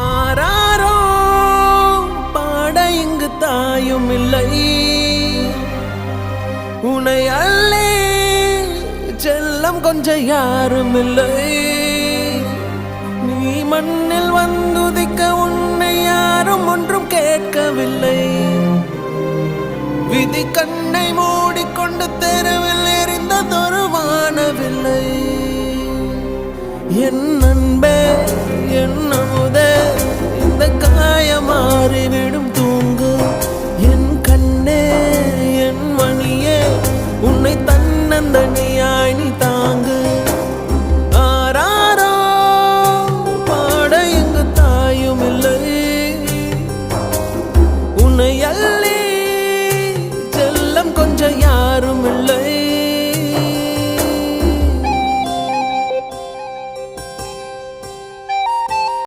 ஆராரோ பாட இங்கு தாயும் இல்லை, உனை அல்லே செல்லம் கொஞ்சம் யாரும் இல்லை. நீ மண்ணில் வந்துதிக்க உன்னை யாரும் ஒன்றும் கேட்கவில்லை. விதி கண்ணை மூடிக்கொண்டு தெருவில் எரிந்ததொரு வானவில்லை. என் அன்பே என்